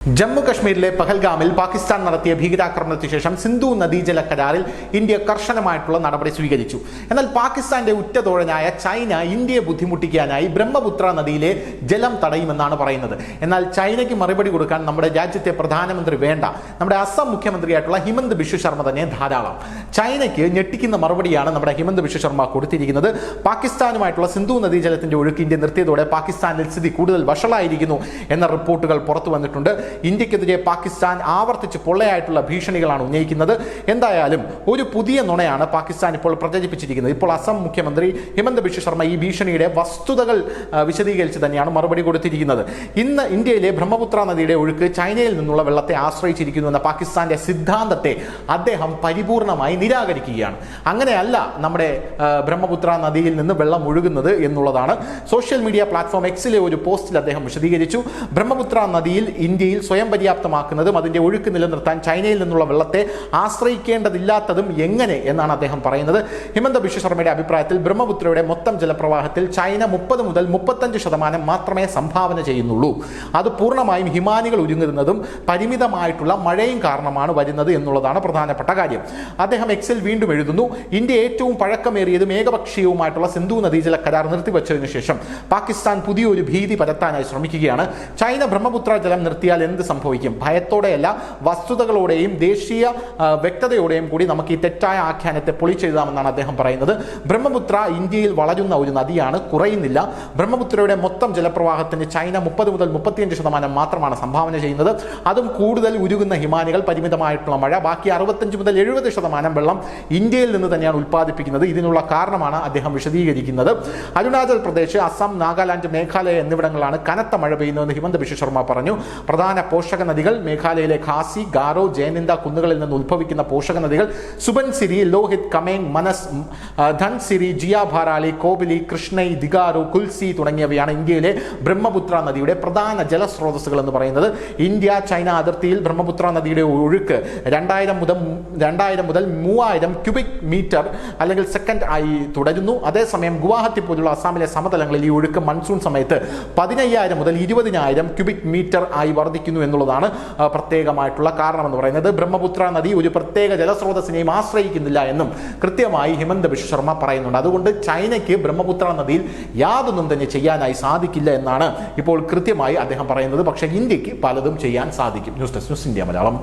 ജമ്മു കശ്മീരിലെ പഹൽഗാമിൽ പാകിസ്ഥാൻ നടത്തിയ ഭീകരാക്രമണത്തിന് ശേഷം സിന്ധു നദീജല കരാറിൽ ഇന്ത്യ കർശനമായിട്ടുള്ള നടപടി സ്വീകരിച്ചു. എന്നാൽ പാകിസ്ഥാന്റെ ഉറ്റതോഴനായ ചൈന ഇന്ത്യയെ ബുദ്ധിമുട്ടിക്കാനായി ബ്രഹ്മപുത്ര നദിയിലെ ജലം തടയുമെന്നാണ് പറയുന്നത്. എന്നാൽ ചൈനയ്ക്ക് മറുപടി കൊടുക്കാൻ നമ്മുടെ രാജ്യത്തെ പ്രധാനമന്ത്രി വേണ്ട, നമ്മുടെ അസം മുഖ്യമന്ത്രിയായിട്ടുള്ള ഹിമന്ത് ബിശ്വ ശർമ്മ തന്നെ ധാരാളം. ചൈനയ്ക്ക് ഞെട്ടിക്കുന്ന മറുപടിയാണ് നമ്മുടെ ഹിമന്ത് ബിശ്വ ശർമ്മ കൊടുത്തിരിക്കുന്നത്. പാകിസ്ഥാനുമായിട്ടുള്ള സിന്ധു നദീജലത്തിന്റെ ഒഴുക്ക് ഇന്ത്യ നിർത്തിയതോടെ പാകിസ്ഥാനിൽ സ്ഥിതി കൂടുതൽ വഷളായിരിക്കുന്നു എന്ന റിപ്പോർട്ടുകൾ പുറത്തു വന്നിട്ടുണ്ട്. ഇന്ത്യക്കെതിരെ പാകിസ്ഥാൻ ആവർത്തിച്ച് പൊള്ളയായിട്ടുള്ള ഭീഷണികളാണ് ഉന്നയിക്കുന്നത്. എന്തായാലും ഒരു പുതിയ നുണയാണ് പാകിസ്ഥാൻ ഇപ്പോൾ പ്രചരിപ്പിച്ചിരിക്കുന്നത്. ഇപ്പോൾ അസം മുഖ്യമന്ത്രി ഹിമന്ത് ബിശ്വ ശർമ്മ ഈ ഭീഷണിയുടെ വസ്തുതകൾ വിശദീകരിച്ച് തന്നെയാണ് മറുപടി കൊടുത്തിരിക്കുന്നത്. ഇന്ന് ഇന്ത്യയിലെ ബ്രഹ്മപുത്ര നദിയുടെ ഒഴുക്ക് ചൈനയിൽ നിന്നുള്ള വെള്ളത്തെ ആശ്രയിച്ചിരിക്കുന്നു എന്ന പാകിസ്ഥാന്റെ സിദ്ധാന്തത്തെ അദ്ദേഹം പരിപൂർണമായി നിരാകരിക്കുകയാണ്. അങ്ങനെയല്ല നമ്മുടെ ബ്രഹ്മപുത്ര നദിയിൽ നിന്ന് വെള്ളം ഒഴുകുന്നത് എന്നുള്ളതാണ് സോഷ്യൽ മീഡിയ പ്ലാറ്റ്ഫോം എക്സിലെ ഒരു പോസ്റ്റിൽ അദ്ദേഹം വിശദീകരിച്ചു. ബ്രഹ്മപുത്ര നദിയിൽ ഇന്ത്യയിൽ സ്വയം പര്യാപ്തമാക്കുന്നതും അതിന്റെ ഒഴുക്ക് നിലനിർത്താൻ ചൈനയിൽ നിന്നുള്ള വെള്ളത്തെ ആശ്രയിക്കേണ്ടതില്ലാത്തതും എങ്ങനെ എന്നാണ് അദ്ദേഹം പറയുന്നത്. ഹിമന്ത ബിശ്വ ശർമ്മയുടെ അഭിപ്രായത്തിൽ ബ്രഹ്മപുത്രയുടെ മൊത്തം ജലപ്രവാഹത്തിൽ ചൈന 30 മുതൽ 35% മാത്രമേ സംഭാവന ചെയ്യുന്നുള്ളൂ. അത് പൂർണ്ണമായും ഹിമാനികൾ ഒരുങ്ങുന്നതും പരിമിതമായിട്ടുള്ള മഴയും കാരണമാണ് വരുന്നത് എന്നുള്ളതാണ് പ്രധാനപ്പെട്ട കാര്യം. അദ്ദേഹം എക്സിൽ വീണ്ടും എഴുതുന്നു, ഇന്ത്യ ഏറ്റവും പഴക്കമേറിയതും ഏകപക്ഷീയവുമായിട്ടുള്ള സിന്ധു നദീജല കരാർ നിർത്തിവച്ചതിനു ശേഷം പാകിസ്ഥാൻ പുതിയൊരു ഭീതി പരത്താനായി ശ്രമിക്കുകയാണ്. ചൈന ബ്രഹ്മപുത്ര ജലം നിർത്തിയാൽ എന്ത് സംഭവിക്കും? ഭയത്തോടെയല്ല, വസ്തുതകളോടെയും ദേശീയ വ്യക്തതയോടെയും കൂടി നമുക്ക് ഈ തെറ്റായ ആഖ്യാനത്തെ പൊളിച്ചെഴുതാമെന്നാണ് അദ്ദേഹം പറയുന്നത്. ബ്രഹ്മപുത്ര ഇന്ത്യയിൽ വളരുന്ന ഒരു നദിയാണ്, കുറയുന്നില്ല. ബ്രഹ്മപുത്രയുടെ മൊത്തം ജലപ്രവാഹത്തിന് ചൈന 30 മുതൽ 35% മാത്രമാണ് സംഭാവന ചെയ്യുന്നത്. അതും കൂടുതൽ ഉരുകുന്ന ഹിമാനികൾ, പരിമിതമായിട്ടുള്ള മഴ, ബാക്കി 65 മുതൽ 70% വെള്ളം ഇന്ത്യയിൽ നിന്ന് തന്നെയാണ് ഉൽപ്പാദിപ്പിക്കുന്നത്. ഇതിനുള്ള കാരണമാണ് അദ്ദേഹം വിശദീകരിക്കുന്നത്. അരുണാചൽ പ്രദേശ്, അസം, നാഗാലാൻഡ്, മേഘാലയ എന്നിവിടങ്ങളിലാണ് കനത്ത മഴ പെയ്യുന്നതെന്ന് ഹിമന്ത ബിശ്വ ശർമ്മ പറഞ്ഞു. പ്രധാന പോഷക നദികൾ മേഘാലയയിലെ ഖാസി, ഗാരോ, ജയനിന്ദ കുന്നുകളിൽ നിന്ന് ഉത്ഭവിക്കുന്ന പോഷക നദികൾ സുബൻസിരി, ലോഹിത്, കമേങ്, മനസ്, ധൻസിരി, ജിയ ഭാരാലി, കോബിലി, കൃഷ്ണൈ, ദിഗാരു, കുൽസി തുടങ്ങിയവയാണ് ഇന്ത്യയിലെ ബ്രഹ്മപുത്ര നദിയുടെ പ്രധാന ജലസ്രോതസ്സുകൾ എന്ന് പറയുന്നത്. ഇന്ത്യ ചൈന അതിർത്തിയിൽ ബ്രഹ്മപുത്ര നദിയുടെ ഒഴുക്ക് 2000 മുതൽ 3000 ക്യൂബിക് മീറ്റർ അല്ലെങ്കിൽ സെക്കൻഡ് ആയി തുടരുന്നു. അതേസമയം ഗുവാഹത്തി പോലുള്ള അസാമിലെ സമതലങ്ങളിൽ ഈ ഒഴുക്ക് മൺസൂൺ സമയത്ത് 15000 മുതൽ 20000 ക്യൂബിക് മീറ്റർ ആയി വർദ്ധിക്കുന്നു എന്നുള്ളതാണ് പ്രത്യേകമായിട്ടുള്ള കാരണമെന്ന് പറയുന്നത്. ബ്രഹ്മപുത്ര നദി ഒരു പ്രത്യേക ജലസ്രോതസ്സിനെയും ആശ്രയിക്കുന്നില്ല എന്നും കൃത്യമായി ഹിമന്ത ബിശ്വ ശർമ്മ പറയുന്നുണ്ട്. അതുകൊണ്ട് ചൈനയ്ക്ക് ബ്രഹ്മപുത്ര നദിയിൽ യാതൊന്നും തന്നെ ചെയ്യാനായി സാധിക്കില്ല എന്നാണ് ഇപ്പോൾ കൃത്യമായി അദ്ദേഹം പറയുന്നത്. പക്ഷേ ഇന്ത്യക്ക് പലതും ചെയ്യാൻ സാധിക്കും. News desk, news India Malayalam.